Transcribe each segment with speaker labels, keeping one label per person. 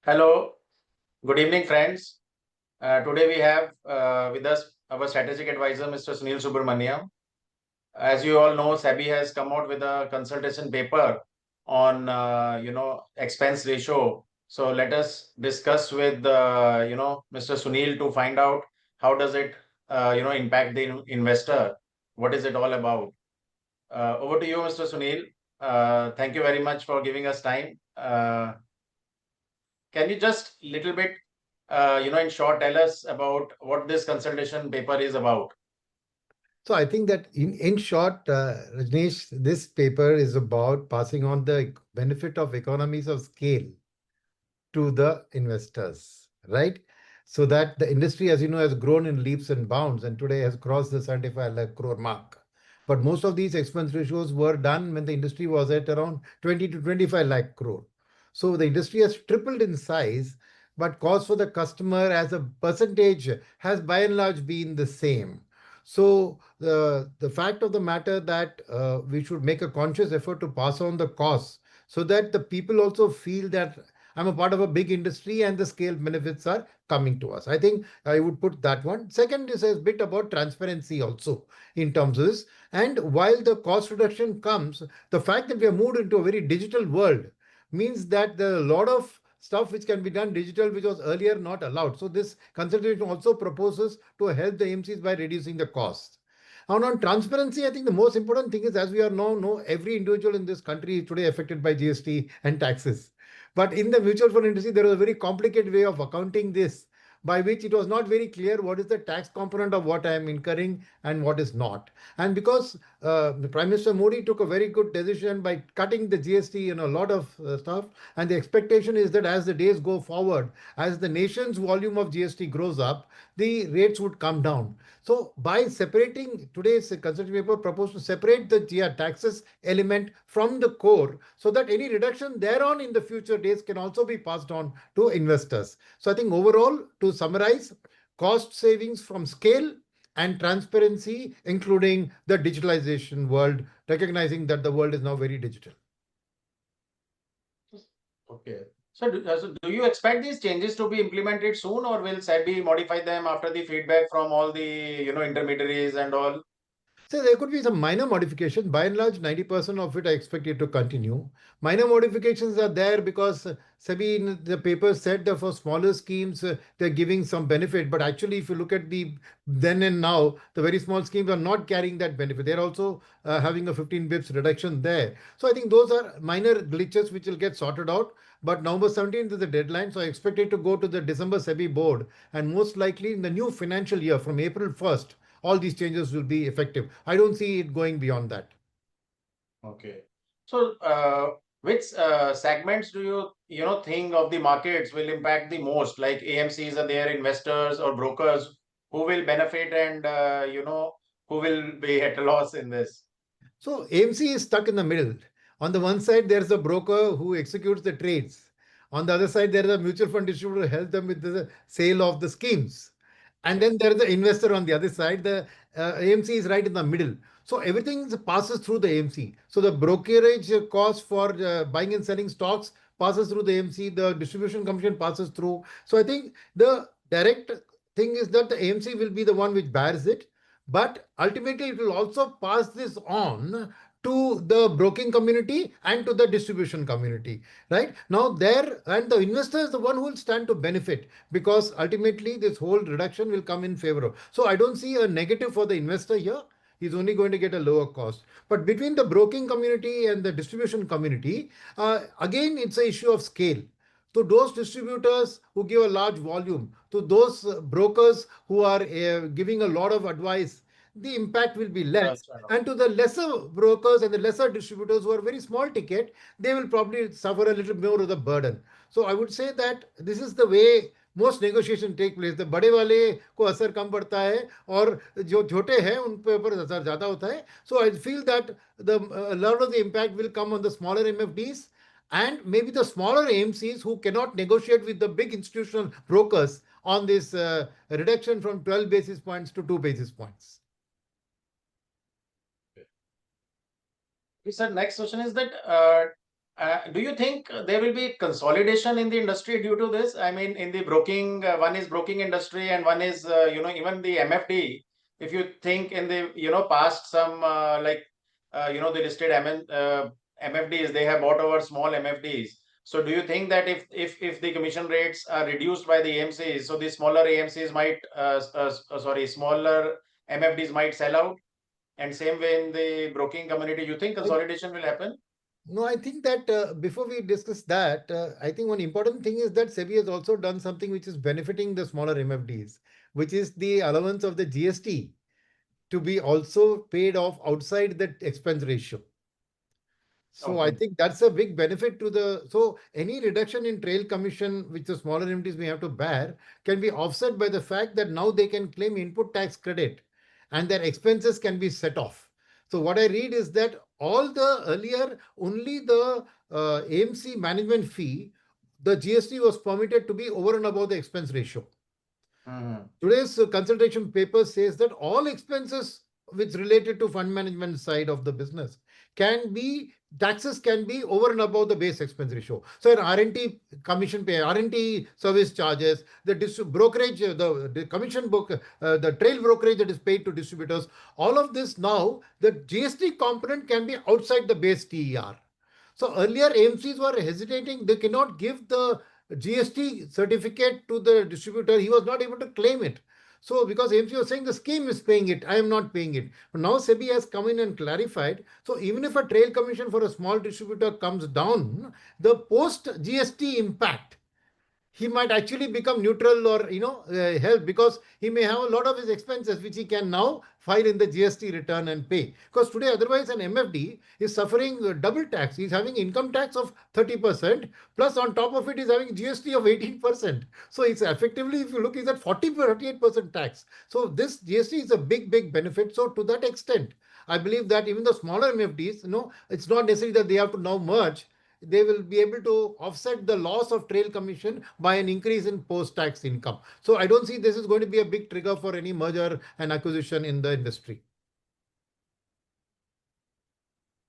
Speaker 1: Hello, good evening, friends. Today we have with us our strategic advisor, Mr. Sunil Subramaniam. As you all know, SEBI has come out with a consultation paper on expense ratio. So let us discuss with Mr. Sunil to find out how does it impact the investor. What is it all about? Over to you, Mr. Sunil. Thank you very much for giving us time. Can you just little bit, in short, tell us about what this consultation paper is about?
Speaker 2: So I think that in short, Rajnish, this paper is about passing on the benefit of economies of scale to the investors, right? So that the industry, as you know, has grown in leaps and bounds and today has crossed the 75 lakh crore mark. But most of these expense ratios were done when the industry was at around 20 to 25 lakh crore. So the industry has tripled in size, but cost for the customer as a percentage has by and large been the same. So the fact of the matter that we should make a conscious effort to pass on the costs so that the people also feel that I'm a part of a big industry and the scale benefits are coming to us. I think I would put that one. Second is a bit about transparency also in terms of this. And while the cost reduction comes, the fact that we have moved into a very digital world means that there are a lot of stuff which can be done digital, which was earlier not allowed. So this consultation also proposes to help the AMCs by reducing the costs. And on transparency, I think the most important thing is, as we are now know, every individual in this country is today affected by GST and taxes. But in the mutual fund industry, there was a very complicated way of accounting this, by which it was not very clear what is the tax component of what I am incurring and what is not. And because the Prime Minister Modi took a very good decision by cutting the GST and a lot of stuff, and the expectation is that as the days go forward, as the nation's volume of GST grows up, the rates would come down. So by separating today's consultation paper proposed to separate the taxes element from the core so that any reduction thereon in the future days can also be passed on to investors. So I think overall, to summarize, cost savings from scale and transparency, including the digitalization world, recognizing that the world is now very digital.
Speaker 1: Okay. So do you expect these changes to be implemented soon, or will SEBI modify them after the feedback from all the intermediaries and all?
Speaker 2: So there could be some minor modifications. By and large, 90% of it I expect it to continue. Minor modifications are there because SEBI in the paper said that for smaller schemes, they're giving some benefit. But actually, if you look at the then and now, the very small schemes are not carrying that benefit. They're also having a 15 bips reduction there. So I think those are minor glitches which will get sorted out. But November 17th is the deadline. So I expect it to go to the December SEBI board. And most likely in the new financial year from April 1st, all these changes will be effective. I don't see it going beyond that.
Speaker 1: Okay. So, which segments do you think of the markets will impact the most? Like AMCs are there, investors or brokers who will benefit and who will be at a loss in this?
Speaker 2: So AMC is stuck in the middle. On the one side, there's a broker who executes the trades. On the other side, there is a mutual fund distributor who helps them with the sale of the schemes. And then there is the investor on the other side. The AMC is right in the middle. So everything passes through the AMC. So the brokerage cost for buying and selling stocks passes through the AMC. The distribution commission passes through. So I think the direct thing is that the AMC will be the one which bears it. But ultimately, it will also pass this on to the broking community and to the distribution community, right? Now, there and the investor is the one who will stand to benefit because ultimately this whole reduction will come in favor of. So I don't see a negative for the investor here. He's only going to get a lower cost. But between the broking community and the distribution community, again, it's an issue of scale. To those distributors who give a large volume, to those brokers who are giving a lot of advice, the impact will be less. And to the lesser brokers and the lesser distributors who are very small ticket, they will probably suffer a little more of the burden. So I would say that this is the way most negotiation take place. The बड़े वाले को असर कम पड़ता है और जो छोटे हैं उन पे ऊपर असर ज़्यादा होता है. So I feel that a lot of the impact will come on the smaller MFDs and maybe the smaller AMCs who cannot negotiate with the big institutional brokers on this reduction from 12 basis points to 2 basis points.
Speaker 1: Sir, next question is that Do you think there will be consolidation in the industry due to this? I mean, in the broking, one is broking industry and one is, even the MFD. If you think in the, past some the listed MFDs, they have bought over small MFDs. So do you think that if the commission rates are reduced by the AMCs, so the smaller AMCs might, smaller MFDs might sell out? And same way in the broking community, you think
Speaker 2: I,
Speaker 1: consolidation will happen?
Speaker 2: no, I think that before we discuss that, I think one important thing is that SEBI has also done something which is benefiting the smaller MFDs, which is the allowance of the GST to be also paid off outside the expense ratio. So I
Speaker 1: Okay.
Speaker 2: think that's a big benefit to the. So any reduction in trail commission which the smaller entities may have to bear can be offset by the fact that now they can claim input tax credit and their expenses can be set off. So what I read is that all the earlier only the AMC management fee, the GST was permitted to be over and above the expense ratio.
Speaker 1: Mhm.
Speaker 2: Today's consultation paper says that all expenses which related to fund management side of the business can be taxes can be over and above the base expense ratio. So an R&T commission pay, R&T service charges, the brokerage, the commission book, the trail brokerage that is paid to distributors, all of this now, the GST component can be outside the base TER. So earlier AMCs were hesitating, they cannot give the GST certificate to the distributor, he was not able to claim it. So because AMC was saying the scheme is paying it, I am not paying it. But now SEBI has come in and clarified. So even if a trail commission for a small distributor comes down, the post GST impact he might actually become neutral or help because he may have a lot of his expenses which he can now file in the GST return and pay. Because today otherwise an MFD is suffering double tax. He's having income tax of 30% plus on top of it he's having GST of 18%. So it's effectively, if you look, he's at 48% tax. So this GST is a big benefit. So to that extent I believe that even the smaller MFDs, it's not necessary that they have to now merge, they will be able to offset the loss of trail commission by an increase in post-tax income. So I don't see this is going to be a big trigger for any merger and acquisition in the industry.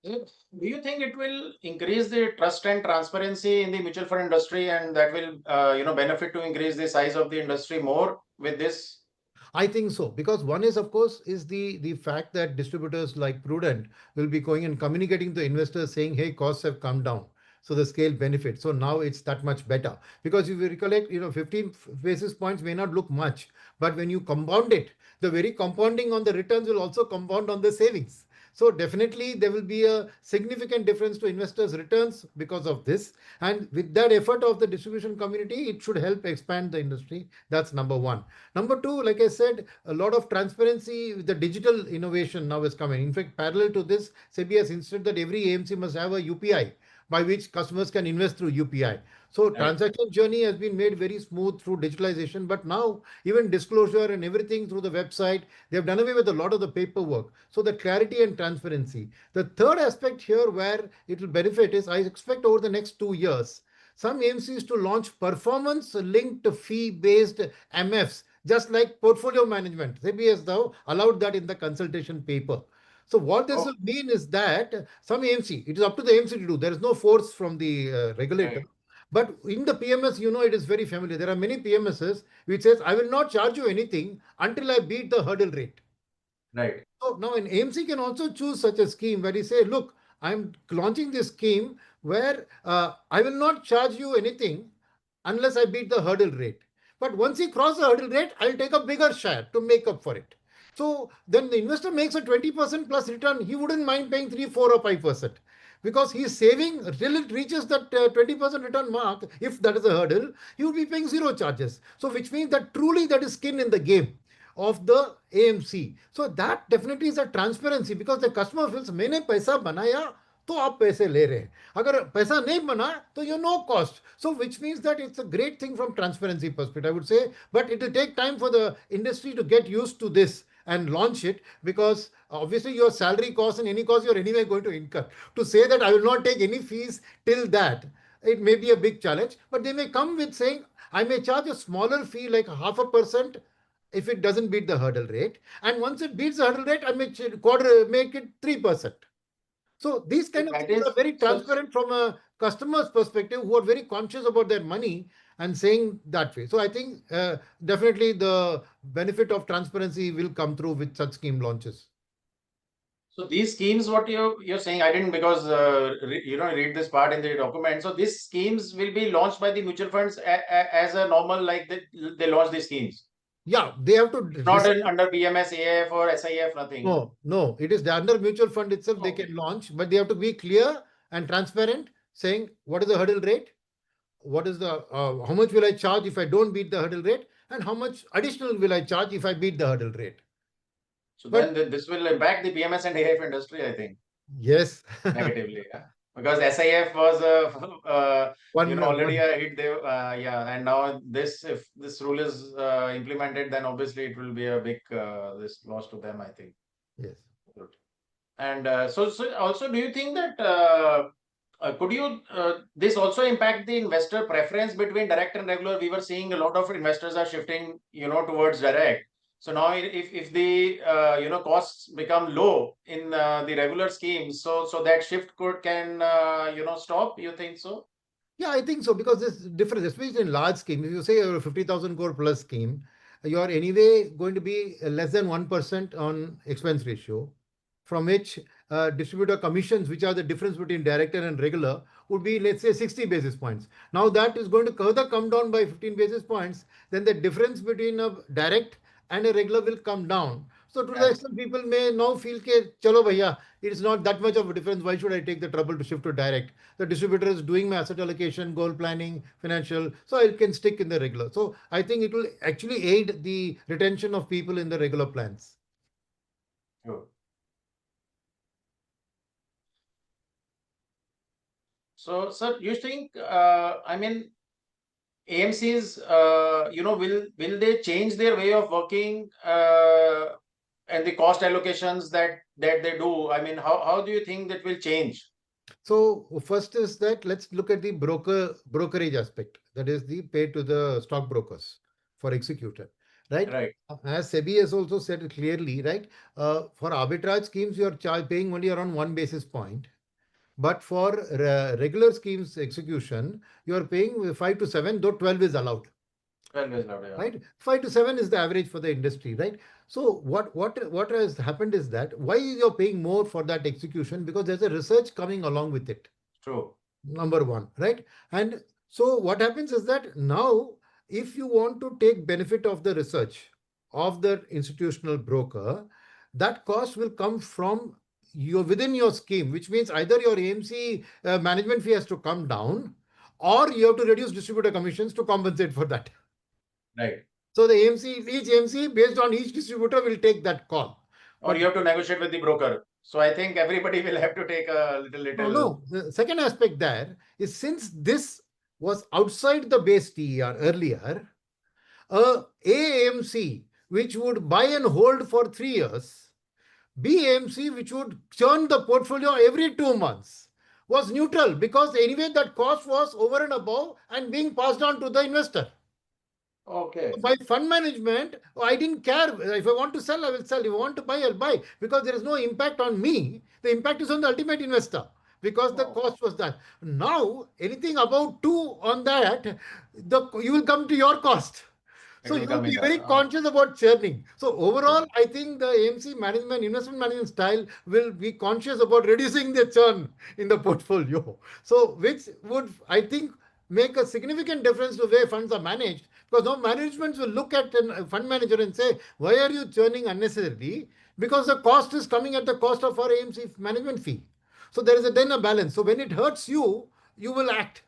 Speaker 1: Do you think it will increase the trust and transparency in the mutual fund industry, and that will, benefit to increase the size of the industry more with this?
Speaker 2: I think so because one is of course is the fact that distributors like Prudent will be going and communicating to investors saying, hey, costs have come down. So the scale benefit. So now it's that much better because if you recollect, 15 basis points may not look much, but when you compound it, the very compounding on the returns will also compound on the savings. So definitely there will be a significant difference to investors' returns because of this. And with that effort of the distribution community, it should help expand the industry. That's number one. Number two, like I said, a lot of transparency with the digital innovation now is coming. In fact, parallel to this, SEBI has insisted that every AMC must have a UPI by which customers can invest through UPI. So
Speaker 1: Right.
Speaker 2: transaction journey has been made very smooth through digitalization, but now even disclosure and everything through the website, they've done away with a lot of the paperwork. So the clarity and transparency. The third aspect here where it will benefit is I expect over the next 2 years, some AMCs to launch performance linked fee based MFs, just like portfolio management. SEBI has now allowed that in the consultation paper. So what this
Speaker 1: Oh,
Speaker 2: will mean is that some AMC, it is up to the AMC to do. There is no force from the regulator.
Speaker 1: right,
Speaker 2: But in the PMS, it is very familiar. There are many PMSs which says, I will not charge you anything until I beat the hurdle rate.
Speaker 1: right,
Speaker 2: So now an AMC can also choose such a scheme where he say, look, I'm launching this scheme where I will not charge you anything unless I beat the hurdle rate. But once he crosses the hurdle rate, I'll take a bigger share to make up for it. So then the investor makes a 20% plus return. He wouldn't mind paying 3, 4, or 5% because he's saving till it reaches that 20% return mark. If that is a hurdle, he would be paying zero charges. So which means that truly that is skin in the game of the AMC. So that definitely is a transparency because the customer feels मैंने पैसा बनाया तो आप पैसे ले रहे हैं अगर पैसा नहीं बना तो you no cost. So which means that it's a great thing from transparency perspective I would say, but it will take time for the industry to get used to this and launch it because obviously your salary cost and any cost you're anyway going to incur. To say that I will not take any fees till that, it may be a big challenge, but they may come with saying I may charge a smaller fee like 0.5% if it doesn't beat the hurdle rate. And once it beats the hurdle rate, I may quarter make it 3%. So these kind of
Speaker 1: That
Speaker 2: things are
Speaker 1: is
Speaker 2: very
Speaker 1: so.
Speaker 2: transparent from a customer's perspective, who are very conscious about their money and saying that way. So I think definitely the benefit of transparency will come through with such scheme launches.
Speaker 1: So these schemes, what you're saying, I didn't because read this part in the document. So these schemes will be launched by the mutual funds as a normal, like they launch these schemes,
Speaker 2: Yeah, they have to
Speaker 1: not
Speaker 2: decide.
Speaker 1: under PMS, AF or SIF, nothing.
Speaker 2: No, no, it is the under mutual fund itself they
Speaker 1: Okay.
Speaker 2: can launch, but they have to be clear and transparent, saying what is the hurdle rate, what is the how much will I charge if I don't beat the hurdle rate, and how much additional will I charge if I beat the hurdle rate.
Speaker 1: So
Speaker 2: But
Speaker 1: then this will impact the PMS and AF industry, I think,
Speaker 2: yes,
Speaker 1: negatively. Yeah? Because SIF was already
Speaker 2: one
Speaker 1: a hit there. Yeah, and now this, if this rule is implemented, then obviously it will be a big this loss to them, I think.
Speaker 2: yes.
Speaker 1: Good. And so also, do you think that could you this also impact the investor preference between direct and regular? We were seeing a lot of investors are shifting, towards direct. So now, if the costs become low in the regular schemes, so that shift can stop. You think so?
Speaker 2: Yeah, I think so because this difference, especially in large scheme, if you say you're a 50,000 crore plus scheme, you're anyway going to be less than 1% on expense ratio, from which distributor commissions, which are the difference between direct and regular, would be, let's say, 60 basis points. Now that is going to further come down by 15 basis points, then the difference between a direct and a regular will come down. So to the
Speaker 1: Yes.
Speaker 2: extent people may now feel, ke, chalo bhaiya, it is not that much of a difference. Why should I take the trouble to shift to direct? The distributor is doing my asset allocation, goal planning, financial, so I can stick in the regular. So I think it will actually aid the retention of people in the regular plans.
Speaker 1: Sure. So, sir, you think? I mean, AMCs, will they change their way of working and the cost allocations that they do? I mean, how do you think that will change?
Speaker 2: So first is that let's look at the brokerage aspect. That is the pay to the stockbrokers for executor, right?
Speaker 1: Right.
Speaker 2: As SEBI has also said clearly, right? For arbitrage schemes, you are paying only around 1 basis point. But for regular schemes execution, you are paying 5 to 7, though 12 is allowed.
Speaker 1: 12 is allowed, yeah.
Speaker 2: Right, 5 to 7 is the average for the industry, right? So what has happened is that why you're paying more for that execution, because there's a research coming along with it,
Speaker 1: True.
Speaker 2: number one, right? And so what happens is that now if you want to take benefit of the research of the institutional broker, that cost will come from your within your scheme, which means either your AMC management fee has to come down, or you have to reduce distributor commissions to compensate for that.
Speaker 1: Right.
Speaker 2: So the each AMC based on each distributor will take that call.
Speaker 1: Or
Speaker 2: But
Speaker 1: you have to negotiate with the broker. So I think everybody will have to take a
Speaker 2: no,
Speaker 1: little.
Speaker 2: no. The second aspect there is, since this was outside the base TER earlier, a AMC which would buy and hold for 3 years, BAMC which would churn the portfolio every 2 months, was neutral, because anyway that cost was over and above and being passed on to the investor.
Speaker 1: Okay.
Speaker 2: By fund management, I didn't care. If I want to sell, I will sell. If I want to buy, I'll buy, because there is no impact on me. The impact is on the ultimate investor, because the
Speaker 1: Oh,
Speaker 2: cost was that. Now, anything above 2 on that, you will come to your cost.
Speaker 1: it
Speaker 2: So
Speaker 1: will
Speaker 2: you will
Speaker 1: come in
Speaker 2: be
Speaker 1: that.
Speaker 2: very conscious about churning. So
Speaker 1: True.
Speaker 2: overall, I think the AMC management, investment management style will be conscious about reducing the churn in the portfolio. So which would, I think, make a significant difference to the way funds are managed. Because now managements will look at a fund manager and say, why are you churning unnecessarily? Because the cost is coming at the cost of our AMC management fee. So there is then a balance. So when it hurts you, you will act.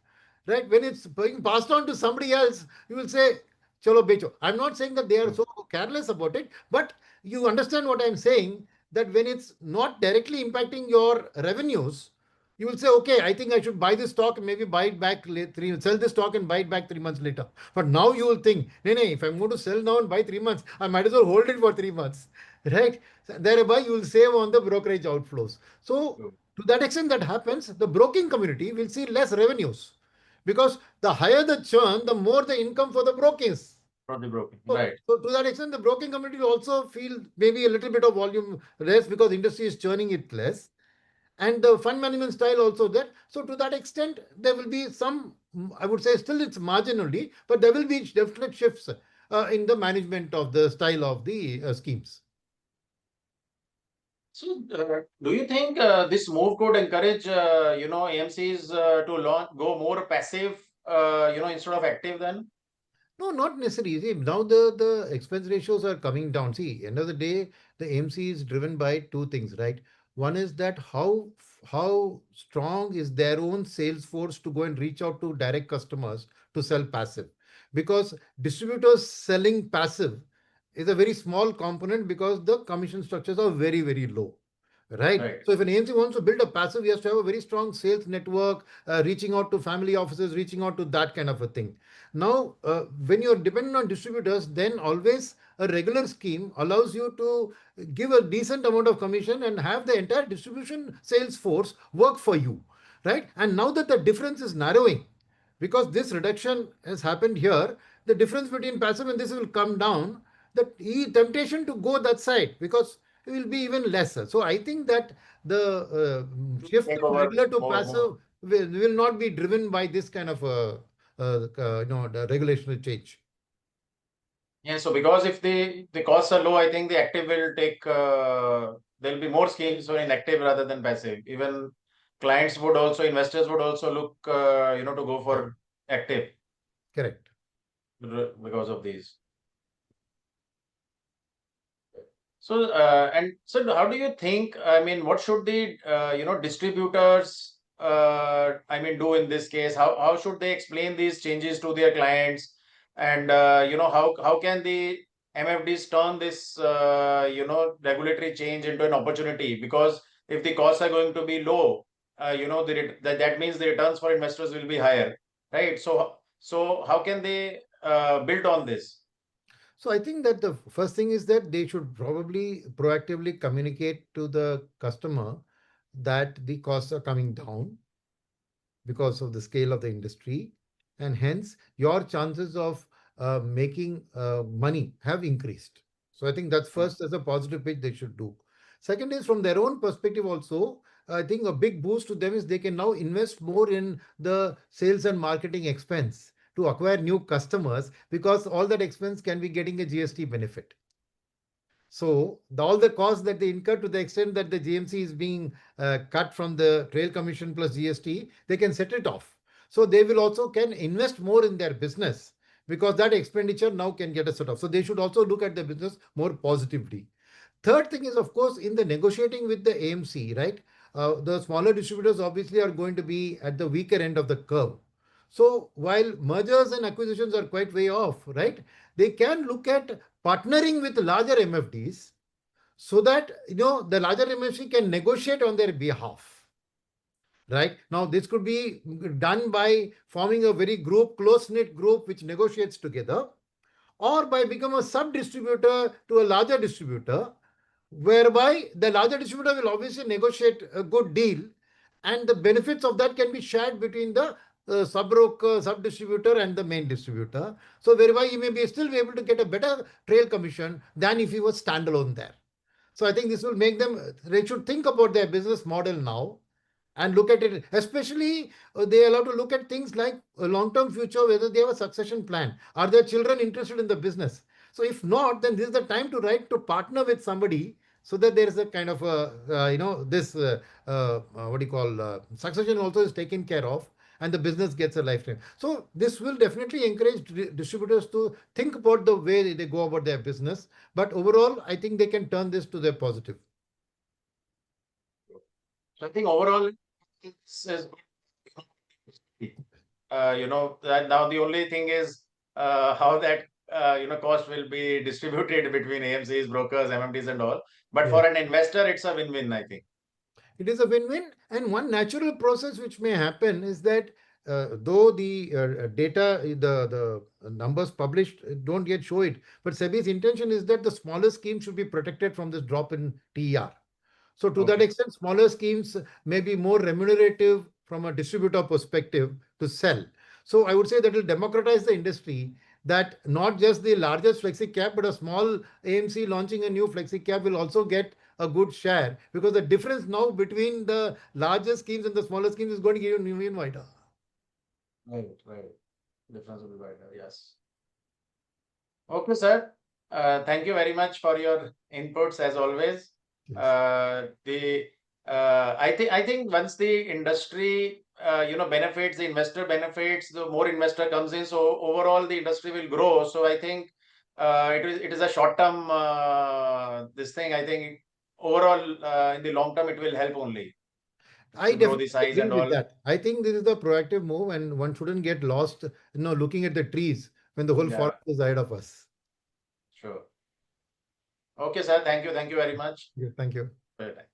Speaker 2: Right? When it's being passed on to somebody else, you will say, chalo becho. I'm not saying that they are
Speaker 1: True.
Speaker 2: so careless about it, but you understand what I'm saying, that when it's not directly impacting your revenues, you will say, okay, I think I should buy this stock and maybe buy it back sell this stock and buy it back 3 months later. But now you will think, nee, if I'm going to sell now and buy 3 months, I might as well hold it for 3 months, right? So thereby, you will save on the brokerage outflows. So
Speaker 1: True.
Speaker 2: to that extent that happens, the broking community will see less revenues, because the higher the churn, the more the income for the brokers.
Speaker 1: For the broking.
Speaker 2: So,
Speaker 1: Right.
Speaker 2: so to that extent, the broking community will also feel maybe a little bit of volume less, because industry is churning it less. and the fund management style also there. So to that extent, there will be some, I would say still it's marginally, but there will be definite shifts in the management of the style of the schemes.
Speaker 1: So, do you think this move could encourage, AMCs to go more passive, instead of active then?
Speaker 2: No, not necessarily. See, now the expense ratios are coming down. See, end of the day, the AMC is driven by two things, right? One is that how strong is their own sales force to go and reach out to direct customers to sell passive, because distributors selling passive is a very small component because the commission structures are very low. Right.
Speaker 1: Right.
Speaker 2: So if an AMC wants to build a passive, he has to have a very strong sales network, reaching out to family offices, reaching out to that kind of a thing. Now, when you're dependent on distributors, then always a regular scheme allows you to give a decent amount of commission and have the entire distribution sales force work for you, right? And now that the difference is narrowing, because this reduction has happened here, the difference between passive and this will come down. The temptation to go that side because it will be even lesser. So I think that the shift
Speaker 1: Take
Speaker 2: from
Speaker 1: over
Speaker 2: regular to
Speaker 1: more.
Speaker 2: passive will not be driven by this kind of the regulational change.
Speaker 1: Yeah, so because if the costs are low, I think the active will take, there'll be more schemes for in active rather than passive. Even clients would also, investors would also look, to go
Speaker 2: Correct.
Speaker 1: for active
Speaker 2: Correct.
Speaker 1: because of these. So, and so how do you think, I mean, what should the, distributors, do in this case? How should they explain these changes to their clients? And, how can the MFDs turn this, regulatory change into an opportunity? Because if the costs are going to be low, that means the returns for investors will be higher, right? So how can they build on this?
Speaker 2: So I think that the first thing is that they should probably proactively communicate to the customer that the costs are coming down because of the scale of the industry, and hence your chances of making money have increased. So I think that's first as a positive pitch they should do. Second is from their own perspective also. I think a big boost to them is they can now invest more in the sales and marketing expense to acquire new customers because all that expense can be getting a GST benefit. So all the costs that they incur to the extent that the GMC is being cut from the trail commission plus GST, they can set it off. So they will also can invest more in their business because that expenditure now can get a set off. So they should also look at the business more positively. Third thing is, of course, in the negotiating with the AMC, right? The smaller distributors obviously are going to be at the weaker end of the curve. So while mergers and acquisitions are quite way off, right? They can look at partnering with larger MFDs so that the larger MFC can negotiate on their behalf. Right now, this could be done by forming a very close knit group which negotiates together, or by become a sub distributor to a larger distributor, whereby the larger distributor will obviously negotiate a good deal, and the benefits of that can be shared between the sub broker, sub distributor, and the main distributor. So, whereby you may be still be able to get a better trail commission than if you were standalone there. So, I think this will make them, they should think about their business model now and look at it. Especially, they allow to look at things like a long-term future, whether they have a succession plan. Are their children interested in the business? So if not, then this is the time to write to partner with somebody so that there is a kind of a, this, what do you call, succession also is taken care of and the business gets a lifetime. So this will definitely encourage distributors to think about the way they go about their business. But overall, I think they can turn this to their positive.
Speaker 1: So I think overall, it's, that now the only thing is how that cost will be distributed between AMCs, brokers, MFDs, and all. But
Speaker 2: Yes.
Speaker 1: for an investor, it's a win-win, I think.
Speaker 2: It is a win-win. And one natural process which may happen is that though the data, the numbers published don't yet show it, but SEBI's intention is that the smaller schemes should be protected from this drop in TER. So to that
Speaker 1: Okay.
Speaker 2: extent, smaller schemes may be more remunerative from a distributor perspective to sell. So I would say that will democratize the industry, that not just the largest flexi cap, but a small AMC launching a new flexi cap will also get a good share, because the difference now between the larger schemes and the smaller schemes is going to give you even wider.
Speaker 1: Right, right. Difference will be wider. Yes. Okay, sir. Thank you very much for your inputs as always.
Speaker 2: Yes.
Speaker 1: I think once the industry benefits, the investor benefits, the more investor comes in. So overall the industry will grow. So I think it is a short term this thing. I think overall in the long term it will help only
Speaker 2: I
Speaker 1: to grow the
Speaker 2: definitely
Speaker 1: size
Speaker 2: agree
Speaker 1: and
Speaker 2: with
Speaker 1: all.
Speaker 2: that. I think this is the proactive move, and one shouldn't get lost, looking at the trees when the whole
Speaker 1: Yeah,
Speaker 2: forest is ahead of us.
Speaker 1: sure. Okay, sir. Thank you. Thank you very much
Speaker 2: Yeah, thank you.
Speaker 1: for your time.